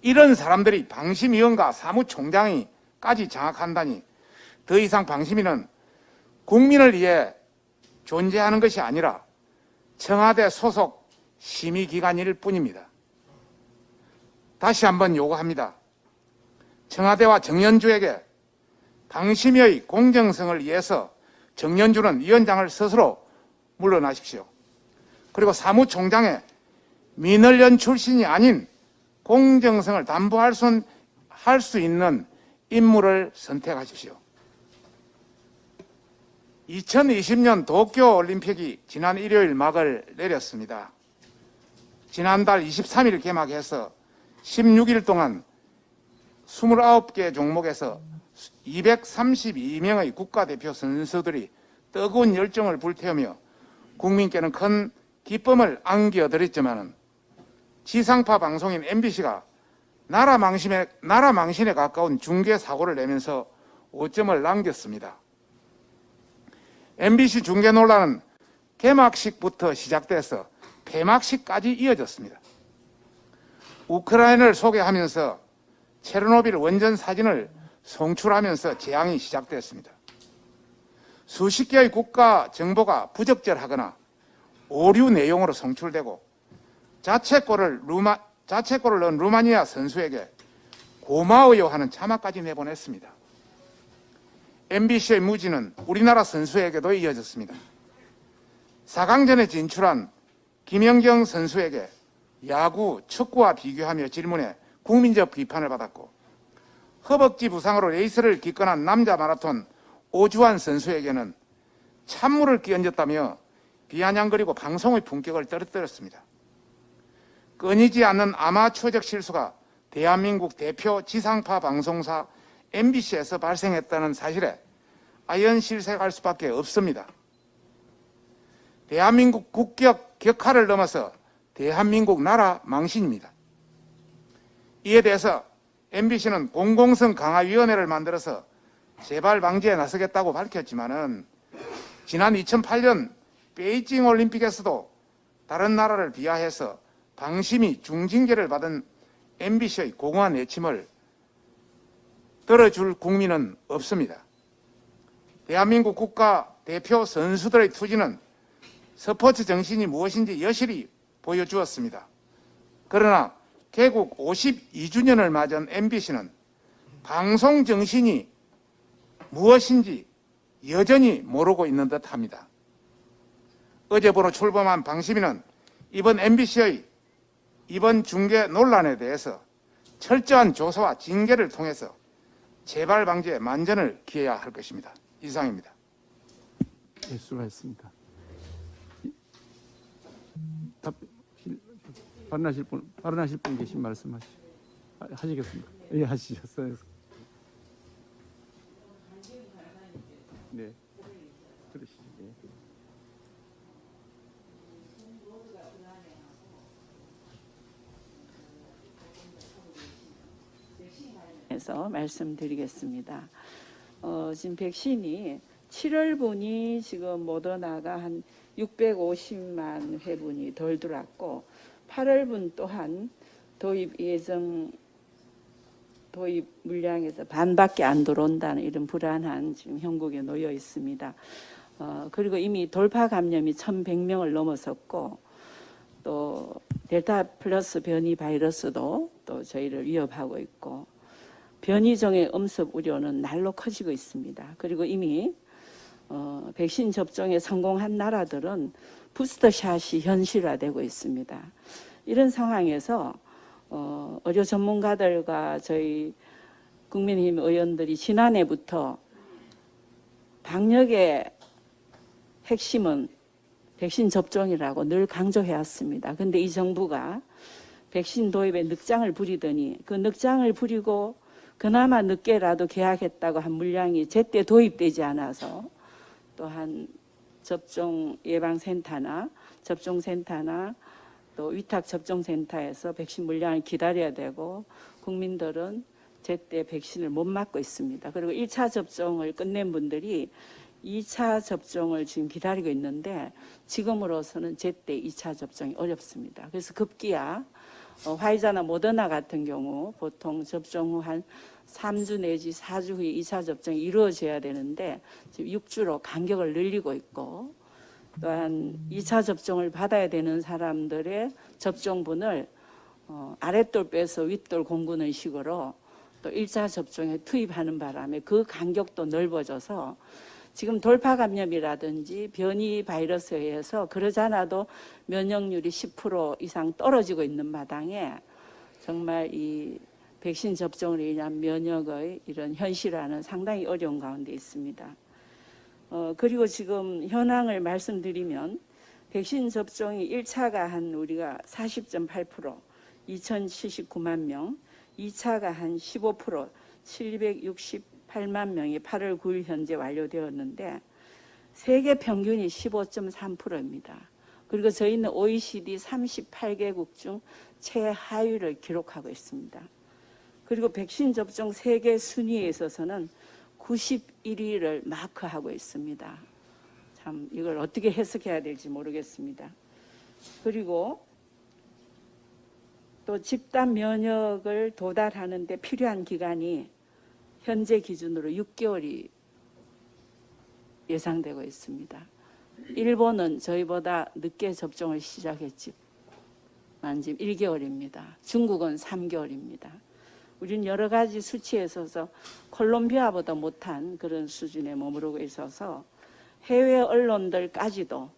Speaker 7: 이런 사람들이 방심위원과 사무총장이까지 장악한다니 더 이상 방심위는 국민을 위해 존재하는 것이 아니라 청와대 소속 심의기관일 뿐입니다. 다시 한번 요구합니다. 청와대와 정연주에게 방심위의 공정성을 위해서 정연주는 위원장을 스스로 물러나십시오. 그리고 사무총장에 민언련 출신이 아닌 공정성을 담보할 수 있는 인물을 선택하십시오. 2020년 도쿄올림픽이 지난 일요일 막을 내렸습니다. 지난달 23일 개막해서 16일 동안 29개 종목에서 232명의 국가대표 선수들이 뜨거운 열정을 불태우며 국민께는 큰 기쁨을 안겨드렸지만 지상파 방송인 MBC가 나라 망신에 가까운 중계 사고를 내면서 오점을 남겼습니다. MBC 중계 논란은 개막식부터 시작돼서 폐막식까지 이어졌습니다. 우크라이나를 소개하면서 체르노빌 원전 사진을 송출하면서 재앙이 시작됐습니다. 수십 개의 국가 정보가 부적절하거나 오류 내용으로 송출되고 자책골을 넣은 루마니아 선수에게 고마워요 하는 자막까지 내보냈습니다. MBC의 무지는 우리나라 선수에게도 이어졌습니다. 4강전에 진출한 김연경 선수에게 야구, 축구와 비교하며 질문해 국민적 비판을 받았고 허벅지 부상으로 레이스를 기권한 남자 마라톤 오주환 선수에게는 찬물을 끼얹었다며 비아냥거리고 방송의 품격을 떨어뜨렸습니다. 끊이지 않는 아마추어적 실수가 대한민국 대표 지상파 방송사 MBC에서 발생했다는 사실에 아연실색할 수밖에 없습니다. 대한민국 국격 격하를 넘어서 대한민국 나라 망신입니다. 이에 대해서 MBC는 공공성 강화위원회를 만들어서 재발 방지에 나서겠다고 밝혔지만은 지난 2008년 베이징 올림픽에서도 다른 나라를 비하해서 방심이 중징계를 받은 MBC의 공허한 내침을 들어줄 국민은 없습니다. 대한민국 국가 대표 선수들의 투지는 스포츠 정신이 무엇인지 여실히 보여주었습니다. 그러나 개국 52주년을 맞은 MBC는 방송 정신이 무엇인지 여전히 모르고 있는 듯합니다. 어제부로 출범한 방심위는 이번 MBC의 이번 중계 논란에 대해서 철저한 조사와 징계를 통해서 재발 방지에 만전을 기해야 할 것입니다. 이상입니다.
Speaker 1: 네, 수고하셨습니다. 발언하실 분 계신 하시겠습니까? 예, 하시셨어요. 네, 들으시죠. 예.
Speaker 8: 해서 말씀드리겠습니다. 지금 백신이 7월분이 지금 모더나가 한 650만 회분이 덜 들어왔고 8월분 또한 도입 물량에서 반밖에 안 들어온다는 이런 불안한 지금 형국에 놓여 있습니다. 그리고 이미 돌파 감염이 1,100명을 넘어섰고 또 델타 플러스 변이 바이러스도 또 저희를 위협하고 있고 변이종의 음습 우려는 날로 커지고 있습니다. 그리고 이미 백신 접종에 성공한 나라들은 부스터샷이 현실화되고 있습니다. 이런 상황에서 의료 전문가들과 저희 국민의힘 의원들이 지난해부터 방역의 핵심은 백신 접종이라고 늘 강조해왔습니다. 그런데 이 정부가 백신 도입에 늑장을 부리더니 그 늑장을 부리고 그나마 늦게라도 계약했다고 한 물량이 제때 도입되지 않아서 또한 접종 예방센터나 접종센터나 또 위탁 접종센터에서 백신 물량을 기다려야 되고 국민들은 제때 백신을 못 맞고 있습니다. 그리고 1차 접종을 끝낸 분들이 2차 접종을 지금 기다리고 있는데 지금으로서는 제때 2차 접종이 어렵습니다. 그래서 급기야 화이자나 모더나 같은 경우 보통 접종 후 한 3주 내지 4주 후에 2차 접종이 이루어져야 되는데 지금 6주로 간격을 늘리고 있고 또한 2차 접종을 받아야 되는 사람들의 접종분을 아랫돌 빼서 윗돌 공구는 식으로 또 1차 접종에 투입하는 바람에 그 간격도 넓어져서 지금 돌파 감염이라든지 변이 바이러스에 의해서 그러지 않아도 면역률이 10% 이상 떨어지고 있는 마당에 정말 이 백신 접종으로 인한 면역의 이런 현실화는 상당히 어려운 가운데 있습니다. 그리고 지금 현황을 말씀드리면 백신 접종이 1차가 한 우리가 40.8%, 2,079만 명, 2차가 한 15%, 768만 명이 8월 9일 현재 완료되었는데 세계 평균이 15.3%입니다. 그리고 저희는 OECD 38개국 중 최하위를 기록하고 있습니다. 그리고 백신 접종 세계 순위에 있어서는 91위를 마크하고 있습니다. 참 이걸 어떻게 해석해야 될지 모르겠습니다. 그리고 또 집단 면역을 도달하는 데 필요한 기간이 현재 기준으로 6개월이 예상되고 있습니다. 일본은 저희보다 늦게 접종을 시작했지만 지금 1개월입니다. 중국은 3개월입니다. 우리는 여러 가지 수치에 있어서 콜롬비아보다 못한 그런 수준에 머무르고 있어서 해외 언론들까지도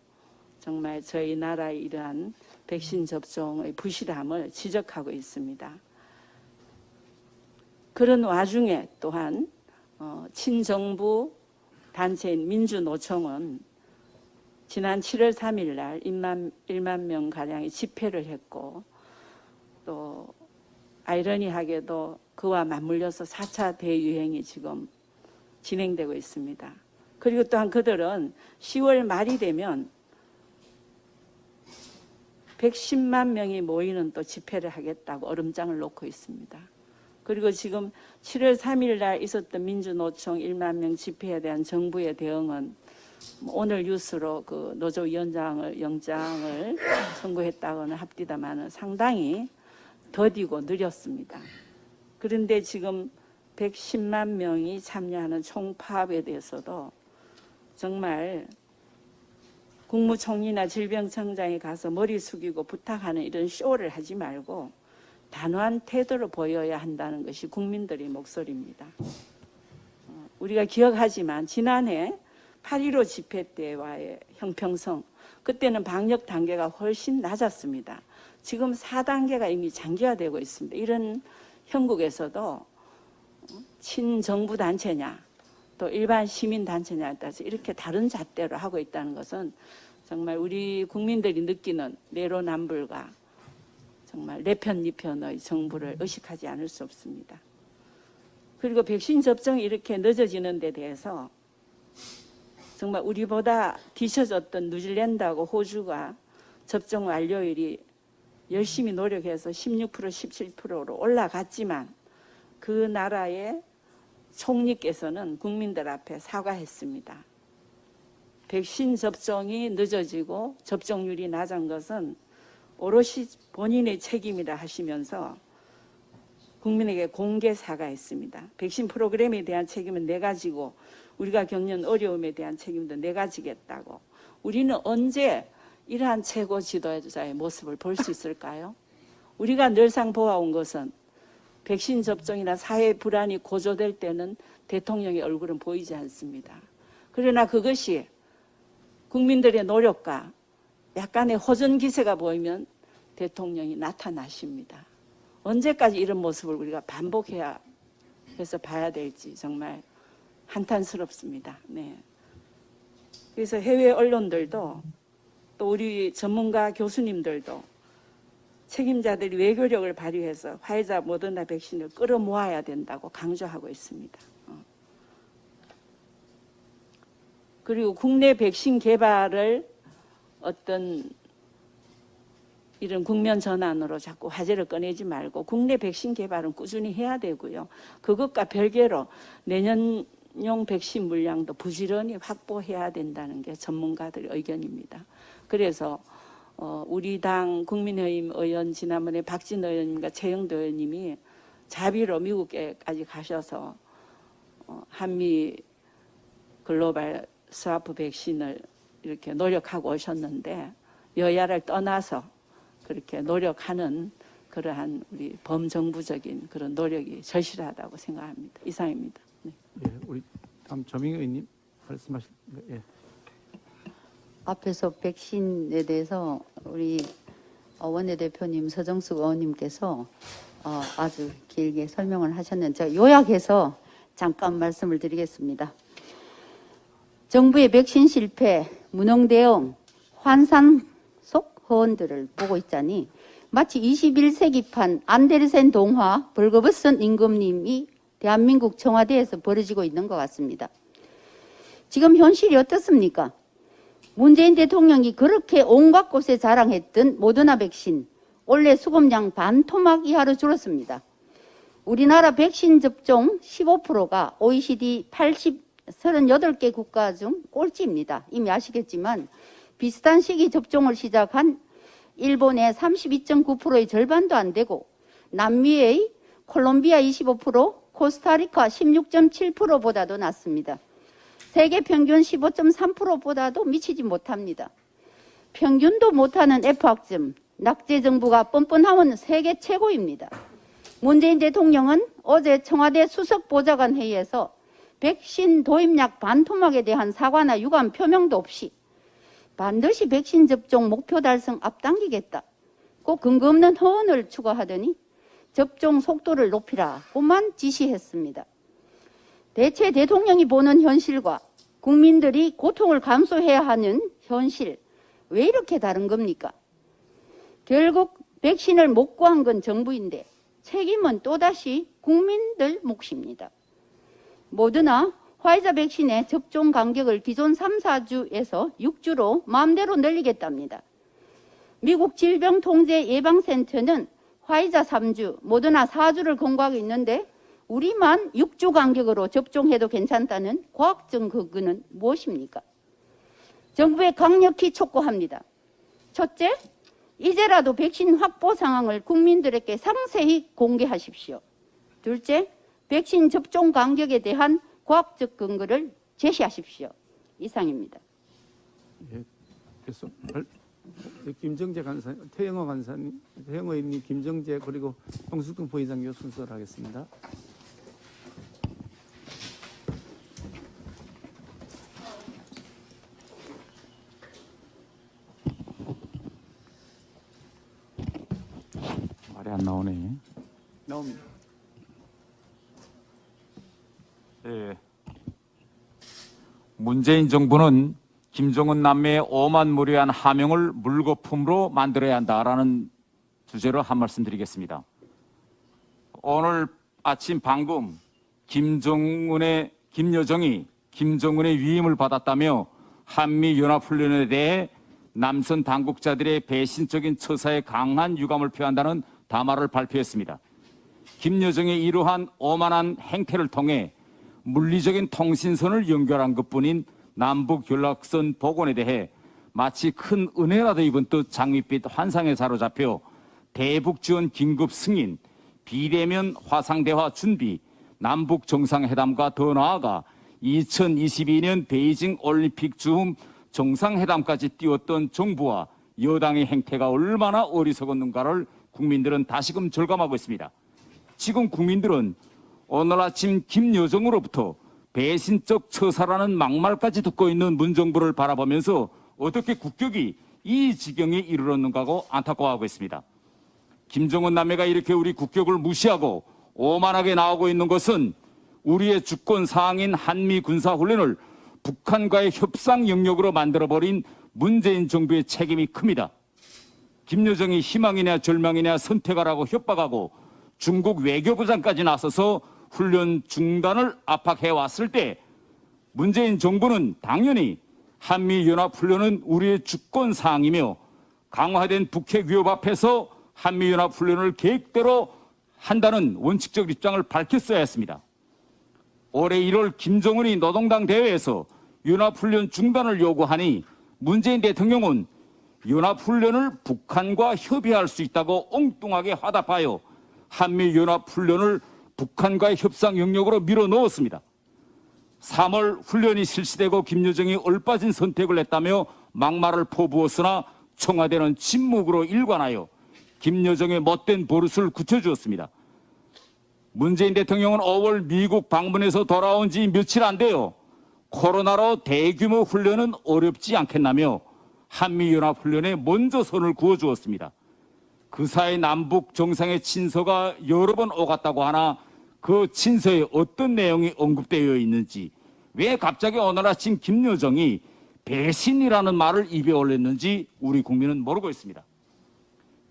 Speaker 8: 정말 저희 나라의 이러한 백신 접종의 부실함을 지적하고 있습니다. 그런 와중에 또한 친정부 단체인 민주노총은 지난 7월 3일 날 1만 명가량의 집회를 했고 또 아이러니하게도 그와 맞물려서 4차 대유행이 지금 진행되고 있습니다. 그리고 또한 그들은 10월 말이 되면 110만 명이 모이는 또 집회를 하겠다고 얼음장을 놓고 있습니다. 그리고 지금 7월 3일 날 있었던 민주노총 1만 명 집회에 대한 정부의 대응은 오늘 뉴스로 그 노조위원장을 영장을 청구했다고는 합디다마는 상당히 더디고 느렸습니다. 그런데 지금 110만 명이 참여하는 총파업에 대해서도 정말 국무총리나 질병청장이 가서 머리 숙이고 부탁하는 이런 쇼를 하지 말고 단호한 태도를 보여야 한다는 것이 국민들의 목소리입니다. 우리가 기억하지만 지난해 8.15 집회 때와의 형평성, 그때는 방역 단계가 훨씬 낮았습니다. 지금 4단계가 이미 장기화되고 있습니다. 이런 형국에서도 친정부 단체냐 또 일반 시민 단체냐에 따라서 이렇게 다른 잣대로 하고 있다는 것은 정말 우리 국민들이 느끼는 내로남불과 정말 내 편, 네 편의 정부를 의식하지 않을 수 없습니다. 그리고 백신 접종이 이렇게 늦어지는 데 대해서 정말 우리보다 뒤처졌던 뉴질랜드하고 호주가 접종 완료율이 열심히 노력해서 16%, 17%로 올라갔지만 그 나라의 총리께서는 국민들 앞에 사과했습니다. 백신 접종이 늦어지고 접종률이 낮은 것은 오롯이 본인의 책임이라 하시면서 국민에게 공개 사과했습니다. 백신 프로그램에 대한 책임은 내가 지고 우리가 겪는 어려움에 대한 책임도 내가 지겠다고. 우리는 언제 이러한 최고 지도자의 모습을 볼 수 있을까요? 우리가 늘상 보아온 것은 백신 접종이나 사회 불안이 고조될 때는 대통령의 얼굴은 보이지 않습니다. 그러나 그것이 국민들의 노력과 약간의 호전 기세가 보이면 대통령이 나타나십니다. 언제까지 이런 모습을 우리가 반복해야 해서 봐야 될지 정말 한탄스럽습니다. 네. 그래서 해외 언론들도 또 우리 전문가 교수님들도 책임자들이 외교력을 발휘해서 화이자 모더나 백신을 끌어모아야 된다고 강조하고 있습니다. 그리고 국내 백신 개발을 어떤 이런 국면 전환으로 자꾸 화제를 꺼내지 말고 국내 백신 개발은 꾸준히 해야 되고요. 그것과 별개로 내년용 백신 물량도 부지런히 확보해야 된다는 게 전문가들의 의견입니다. 그래서 우리 당 국민의힘 의원 지난번에 박진 의원님과 최영도 의원님이 자비로 미국에까지 가셔서 한미 글로벌 스와프 백신을 이렇게 노력하고 오셨는데 여야를 떠나서 그렇게 노력하는 그러한 우리 범정부적인 그런 노력이 절실하다고 생각합니다. 이상입니다. 네.
Speaker 1: 예, 우리 다음 조민희 의원님 말씀하실. 예.
Speaker 9: 앞에서 백신에 대해서 우리 원내대표님 서정숙 의원님께서 아주 길게 설명을 하셨는데 제가 요약해서 잠깐 말씀을 드리겠습니다. 정부의 백신 실패, 무능 대응, 환상 속 허언들을 보고 있자니 마치 21세기판 안데르센 동화 벌거벗은 임금님이 대한민국 청와대에서 벌어지고 있는 것 같습니다. 지금 현실이 어떻습니까? 문재인 대통령이 그렇게 온갖 곳에 자랑했던 모더나 백신, 올해 수급량 반토막 이하로 줄었습니다. 우리나라 백신 접종 15%가 OECD 38개 국가 중 꼴찌입니다. 이미 아시겠지만 비슷한 시기 접종을 시작한 일본의 32.9%의 절반도 안 되고 남미의 콜롬비아 25%, 코스타리카 16.7%보다도 낮습니다. 세계 평균 15.3%보다도 미치지 못합니다. 평균도 못하는 F학점, 낙제 정부가 뻔뻔하면 세계 최고입니다. 문재인 대통령은 어제 청와대 수석보좌관 회의에서 백신 도입약 반토막에 대한 사과나 유감 표명도 없이 반드시 백신 접종 목표 달성 앞당기겠다. 꼭 근거 없는 허언을 추가하더니 접종 속도를 높이라고만 지시했습니다. 대체 대통령이 보는 현실과 국민들이 고통을 감수해야 하는 현실, 왜 이렇게 다른 겁니까? 결국 백신을 못 구한 건 정부인데 책임은 또다시 국민들 몫입니다. 모더나 화이자 백신의 접종 간격을 기존 3, 4주에서 6주로 마음대로 늘리겠답니다. 미국 질병통제예방센터는 화이자 3주, 모더나 4주를 권고하고 있는데 우리만 6주 간격으로 접종해도 괜찮다는 과학적 근거는 무엇입니까? 정부에 강력히 촉구합니다. 첫째, 이제라도 백신 확보 상황을 국민들에게 상세히 공개하십시오. 둘째, 백신 접종 간격에 대한 과학적 근거를 제시하십시오. 이상입니다.
Speaker 1: 예, 그래서 김정재 간사님, 태영호 간사님, 태영호 의원님, 김정재 그리고 홍수경 부의장 순서를 하겠습니다. 말이 안 나오네. 나옵니다.
Speaker 10: 예. 문재인 정부는 김정은 남매의 오만무리한 하명을 물거품으로 만들어야 한다라는 주제로 한 말씀 드리겠습니다. 오늘 아침 방금 김여정이 김정은의 위임을 받았다며 한미연합훈련에 대해 남선 당국자들의 배신적인 처사에 강한 유감을 표한다는 담화를 발표했습니다. 김여정의 이러한 오만한 행태를 통해 물리적인 통신선을 연결한 것뿐인 남북 연락선 복원에 대해 마치 큰 은혜라도 입은 듯 장밋빛 환상에 사로잡혀 대북 지원 긴급 승인, 비대면 화상대화 준비, 남북 정상회담과 더 나아가 2022년 베이징 올림픽 즈음 정상회담까지 띄웠던 정부와 여당의 행태가 얼마나 어리석었는가를 국민들은 다시금 절감하고 있습니다. 지금 국민들은 오늘 아침 김여정으로부터 배신적 처사라는 막말까지 듣고 있는 문정부를 바라보면서 어떻게 국격이 이 지경에 이르렀는가고 안타까워하고 있습니다. 김정은 남매가 이렇게 우리 국격을 무시하고 오만하게 나오고 있는 것은 우리의 주권 사항인 한미 군사훈련을 북한과의 협상 영역으로 만들어버린 문재인 정부의 책임이 큽니다. 김여정이 희망이냐 절망이냐 선택하라고 협박하고 중국 외교부장까지 나서서 훈련 중단을 압박해왔을 때 문재인 정부는 당연히 한미연합훈련은 우리의 주권사항이며 강화된 북핵 위협 앞에서 한미연합훈련을 계획대로 한다는 원칙적 입장을 밝혔어야 했습니다. 올해 1월 김정은이 노동당 대회에서 연합훈련 중단을 요구하니 문재인 대통령은 연합훈련을 북한과 협의할 수 있다고 엉뚱하게 화답하여 한미연합훈련을 북한과의 협상 영역으로 밀어넣었습니다. 3월 훈련이 실시되고 김여정이 얼빠진 선택을 했다며 막말을 퍼부었으나 청와대는 침묵으로 일관하여 김여정의 못된 버릇을 굳혀주었습니다. 문재인 대통령은 5월 미국 방문해서 돌아온 지 며칠 안 돼요. 코로나로 대규모 훈련은 어렵지 않겠나며 한미연합훈련에 먼저 선을 그어주었습니다. 그 사이 남북 정상의 친서가 여러 번 오갔다고 하나 그 친서에 어떤 내용이 언급되어 있는지, 왜 갑자기 오늘 아침 김여정이 배신이라는 말을 입에 올렸는지 우리 국민은 모르고 있습니다.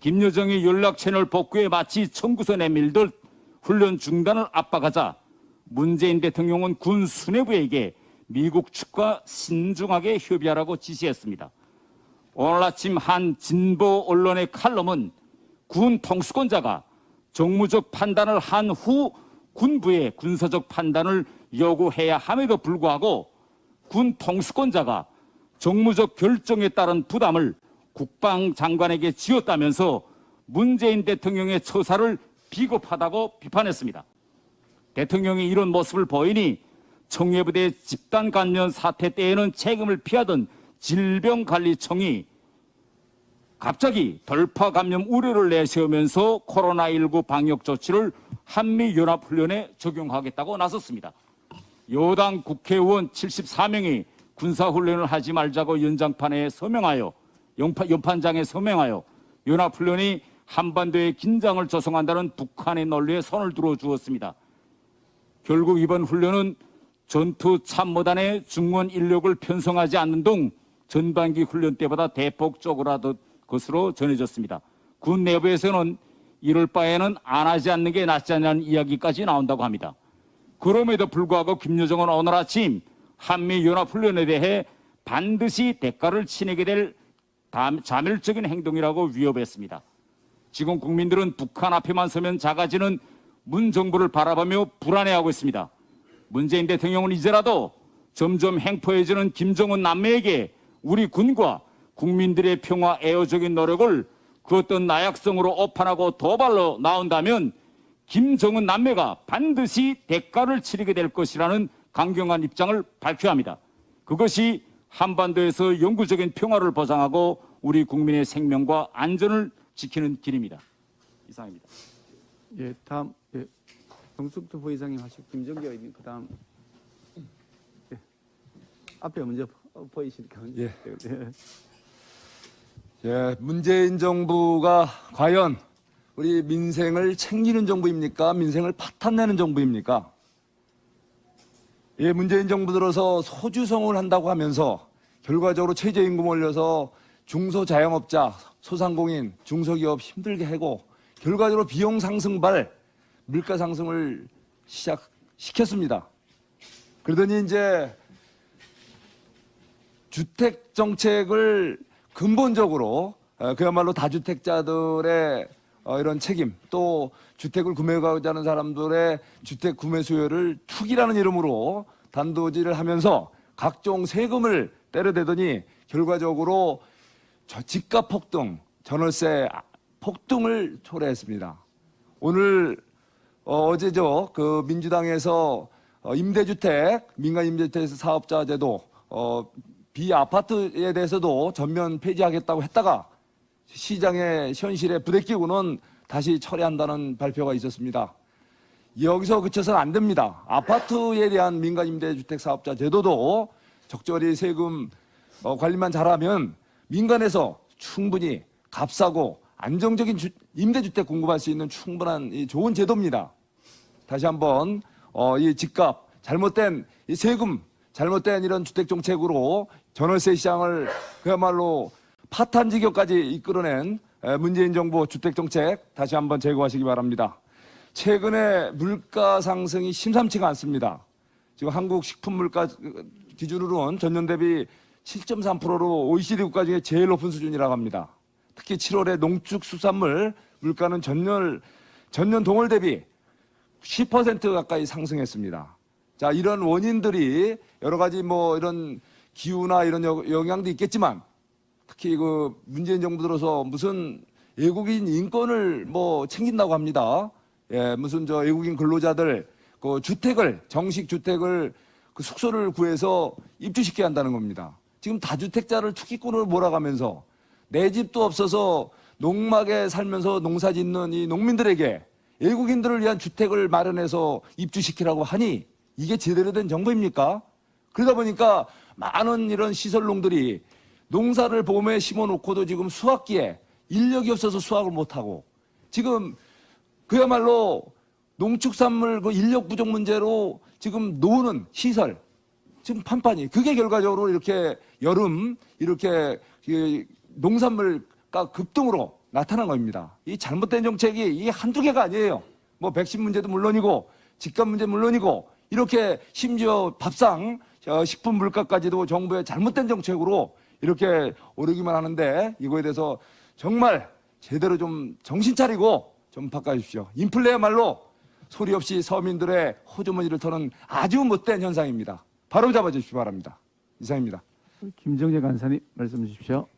Speaker 10: 김여정이 연락 채널 복구에 마치 청구서 내밀듯 훈련 중단을 압박하자 문재인 대통령은 군 수뇌부에게 미국 측과 신중하게 협의하라고 지시했습니다. 오늘 아침 한 진보 언론의 칼럼은 군 통수권자가 정무적 판단을 한 후 군부의 군사적 판단을 요구해야 함에도 불구하고 군 통수권자가 정무적 결정에 따른 부담을 국방장관에게 지었다면서 문재인 대통령의 처사를 비겁하다고 비판했습니다. 대통령이 이런 모습을 보이니 청해부대 집단 감염 사태 때에는 책임을 피하던 질병관리청이 갑자기 돌파 감염 우려를 내세우면서 코로나19 방역 조치를 한미연합훈련에 적용하겠다고 나섰습니다. 여당 국회의원 74명이 군사훈련을 하지 말자고 연장판에 서명하여 연판장에 서명하여 연합훈련이 한반도의 긴장을 조성한다는 북한의 논리에 손을 들어주었습니다. 결국 이번 훈련은 전투 참모단의 중원 인력을 편성하지 않는 등 전반기 훈련 때보다 대폭 쪼그라든 것으로 전해졌습니다. 군 내부에서는 이럴 바에는 안 하지 않는 게 낫지 않냐는 이야기까지 나온다고 합니다. 그럼에도 불구하고 김여정은 오늘 아침 한미연합훈련에 대해 반드시 대가를 치르게 될 자멸적인 행동이라고 위협했습니다. 지금 국민들은 북한 앞에만 서면 작아지는 문 정부를 바라보며 불안해하고 있습니다. 문재인 대통령은 이제라도 점점 행포해지는 김정은 남매에게 우리 군과 국민들의 평화 애호적인 노력을 그 어떤 나약성으로 오판하고 도발로 나온다면 김정은 남매가 반드시 대가를 치르게 될 것이라는 강경한 입장을 밝혀야 합니다. 그것이 한반도에서 영구적인 평화를 보장하고 우리 국민의 생명과 안전을 지키는 길입니다. 이상입니다.
Speaker 1: 예, 다음 정숙도 부의장님 하시고 김정기 의원님 그다음 앞에 먼저 보이시니까.
Speaker 11: 예. 문재인 정부가 과연 우리 민생을 챙기는 정부입니까? 민생을 파탄내는 정부입니까? 예, 문재인 정부 들어서 소주성을 한다고 하면서 결과적으로 최저임금 올려서 중소자영업자, 소상공인, 중소기업 힘들게 하고 결과적으로 비용 상승발 물가 상승을 시작시켰습니다. 그러더니 이제 주택 정책을 근본적으로 그야말로 다주택자들의 이런 책임, 또 주택을 구매하고자 하는 사람들의 주택 구매 수요를 투기라는 이름으로 단도질을 하면서 각종 세금을 때려대더니 결과적으로 집값 폭등, 전월세 폭등을 초래했습니다. 오늘 어제죠, 그 민주당에서 임대주택, 민간 임대주택 사업자 제도, 비아파트에 대해서도 전면 폐지하겠다고 했다가 시장의 현실에 부대끼고는 다시 처리한다는 발표가 있었습니다. 여기서 그쳐서는 안 됩니다. 아파트에 대한 민간 임대주택 사업자 제도도 적절히 세금 관리만 잘하면 민간에서 충분히 값싸고 안정적인 임대주택 공급할 수 있는 충분한 좋은 제도입니다. 다시 한번 이 집값, 잘못된 이 세금, 잘못된 이런 주택 정책으로 전월세 시장을 그야말로 파탄 지경까지 이끌어낸 문재인 정부 주택 정책 다시 한번 재고하시기 바랍니다. 최근에 물가 상승이 심상치가 않습니다. 지금 한국 식품 물가 기준으로는 전년 대비 7.3%로 OECD 국가 중에 제일 높은 수준이라고 합니다. 특히 7월에 농축수산물 물가는 전년 동월 대비 10% 가까이 상승했습니다. 자, 이런 원인들이 여러 가지 이런 기후나 이런 영향도 있겠지만 특히 그 문재인 정부 들어서 무슨 외국인 인권을 챙긴다고 합니다. 예, 무슨 외국인 근로자들 그 주택을, 정식 주택을 그 숙소를 구해서 입주시켜야 한다는 겁니다. 지금 다주택자를 투기꾼으로 몰아가면서 내 집도 없어서 농막에 살면서 농사 짓는 이 농민들에게 외국인들을 위한 주택을 마련해서 입주시키라고 하니 이게 제대로 된 정부입니까? 그러다 보니까 많은 이런 시설농들이 농사를 봄에 심어놓고도 지금 수확기에 인력이 없어서 수확을 못하고 지금 그야말로 농축산물 그 인력 부족 문제로 지금 노는 시설 지금 판판이 그게 결과적으로 이렇게 여름 이렇게 농산물가 급등으로 나타난 겁니다. 이 잘못된 정책이 이게 한두 개가 아니에요. 백신 문제도 물론이고 집값 문제 물론이고 이렇게 심지어 밥상 식품 물가까지도 정부의 잘못된 정책으로 이렇게 오르기만 하는데 이거에 대해서 정말 제대로 좀 정신 차리고 좀 바꿔주십시오. 인플레야말로 소리 없이 서민들의 호주머니를 터는 아주 못된 현상입니다. 바로 잡아주시기 바랍니다. 이상입니다.
Speaker 1: 김정재 간사님 말씀 주십시오.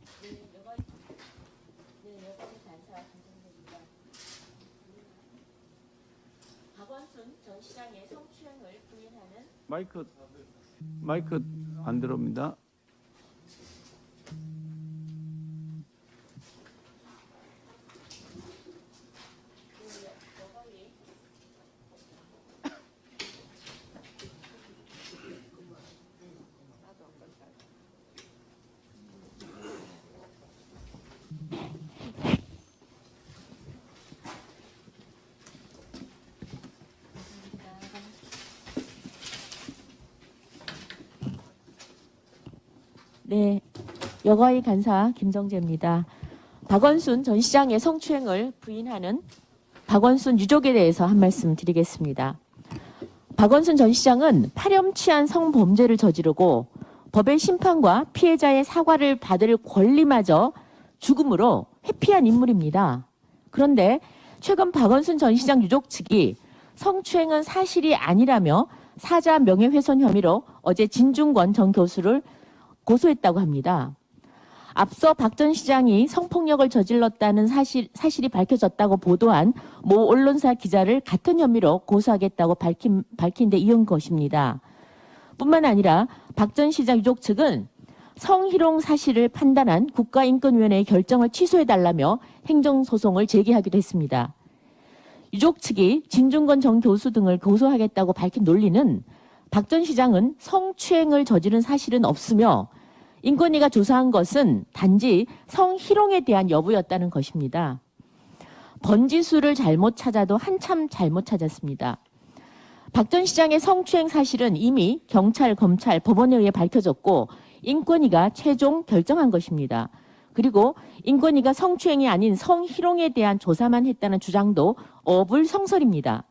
Speaker 12: 박원순 전 시장의 성추행을 부인하는
Speaker 1: 마이크 안 들어옵니다.
Speaker 12: 네, 여가위 간사 김정재입니다. 박원순 전 시장의 성추행을 부인하는 박원순 유족에 대해서 한 말씀 드리겠습니다. 박원순 전 시장은 파렴치한 성범죄를 저지르고 법의 심판과 피해자의 사과를 받을 권리마저 죽음으로 회피한 인물입니다. 그런데 최근 박원순 전 시장 유족 측이 성추행은 사실이 아니라며 사자 명예훼손 혐의로 어제 진중권 전 교수를 고소했다고 합니다. 앞서 박 전 시장이 성폭력을 저질렀다는 사실이 밝혀졌다고 보도한 모 언론사 기자를 같은 혐의로 고소하겠다고 밝힌 데 이은 것입니다. 뿐만 아니라 박 전 시장 유족 측은 성희롱 사실을 판단한 국가인권위원회의 결정을 취소해달라며 행정소송을 제기하기도 했습니다. 유족 측이 진중권 전 교수 등을 고소하겠다고 밝힌 논리는 박 전 시장은 성추행을 저지른 사실은 없으며 인권위가 조사한 것은 단지 성희롱에 대한 여부였다는 것입니다. 번지수를 잘못 찾아도 한참 잘못 찾았습니다. 박 전 시장의 성추행 사실은 이미 경찰, 검찰, 법원에 의해 밝혀졌고 인권위가 최종 결정한 것입니다. 그리고 인권위가 성추행이 아닌 성희롱에 대한 조사만 했다는 주장도 어불성설입니다.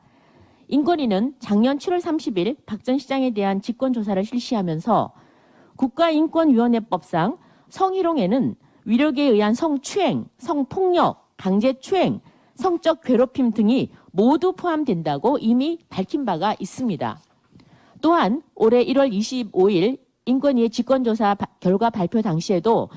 Speaker 12: 인권위는 작년 7월 30일 박 전 시장에 대한 직권조사를 실시하면서 국가인권위원회법상 성희롱에는 위력에 의한 성추행, 성폭력, 강제추행, 성적 괴롭힘 등이 모두 포함된다고 이미 밝힌 바가 있습니다. 또한 올해 1월 25일 인권위의 직권조사 결과 발표 당시에도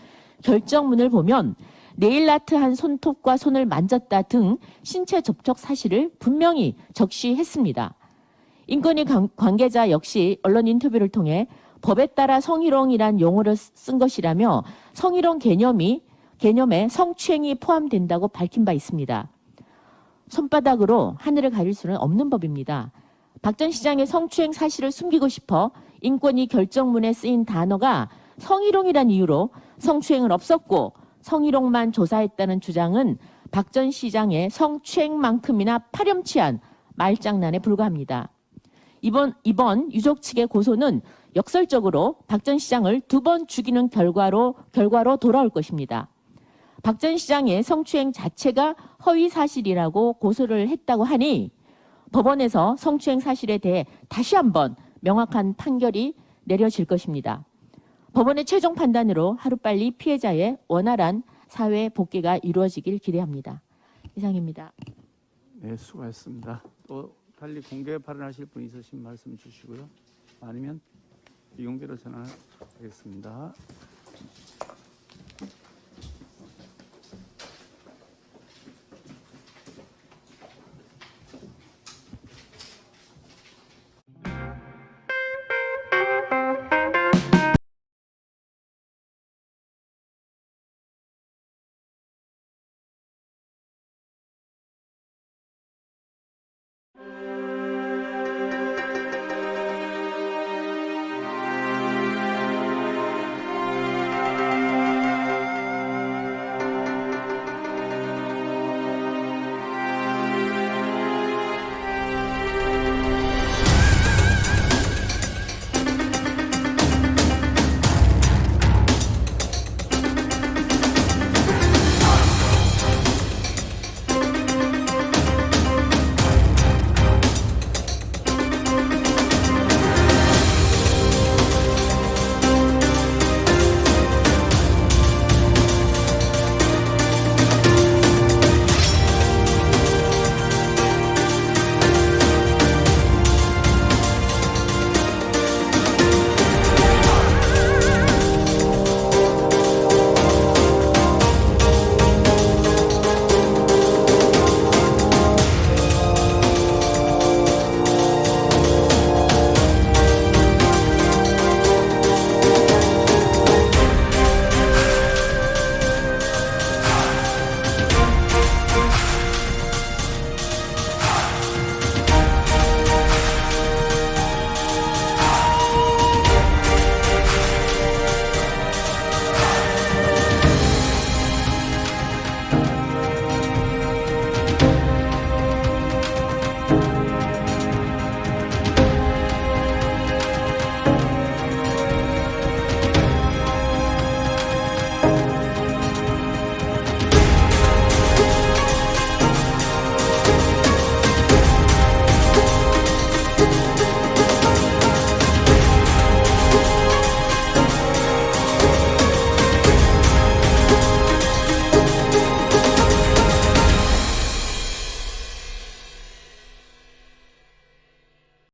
Speaker 12: 결정문을 보면 네일아트한 손톱과 손을 만졌다 등 신체 접촉 사실을 분명히 적시했습니다. 인권위 관계자 역시 언론 인터뷰를 통해 법에 따라 성희롱이란 용어를 쓴 것이라며 성희롱 개념에 성추행이 포함된다고 밝힌 바 있습니다. 손바닥으로 하늘을 가릴 수는 없는 법입니다. 박 전 시장의 성추행 사실을 숨기고 싶어 인권위 결정문에 쓰인 단어가 성희롱이란 이유로 성추행은 없었고 성희롱만 조사했다는 주장은 박 전 시장의 성추행만큼이나 파렴치한 말장난에 불과합니다. 이번 유족 측의 고소는 역설적으로 박 전 시장을 2번 죽이는 결과로 돌아올 것입니다. 박 전 시장의 성추행 자체가 허위 사실이라고 고소를 했다고 하니 법원에서 성추행 사실에 대해 다시 한번 명확한 판결이 내려질 것입니다. 법원의 최종 판단으로 하루빨리 피해자의 원활한 사회 복귀가 이루어지길 기대합니다. 이상입니다.
Speaker 1: 네, 수고하셨습니다. 또 달리 공개 발언하실 분 있으시면 말씀 주시고요. 아니면 비공개로 전환하겠습니다.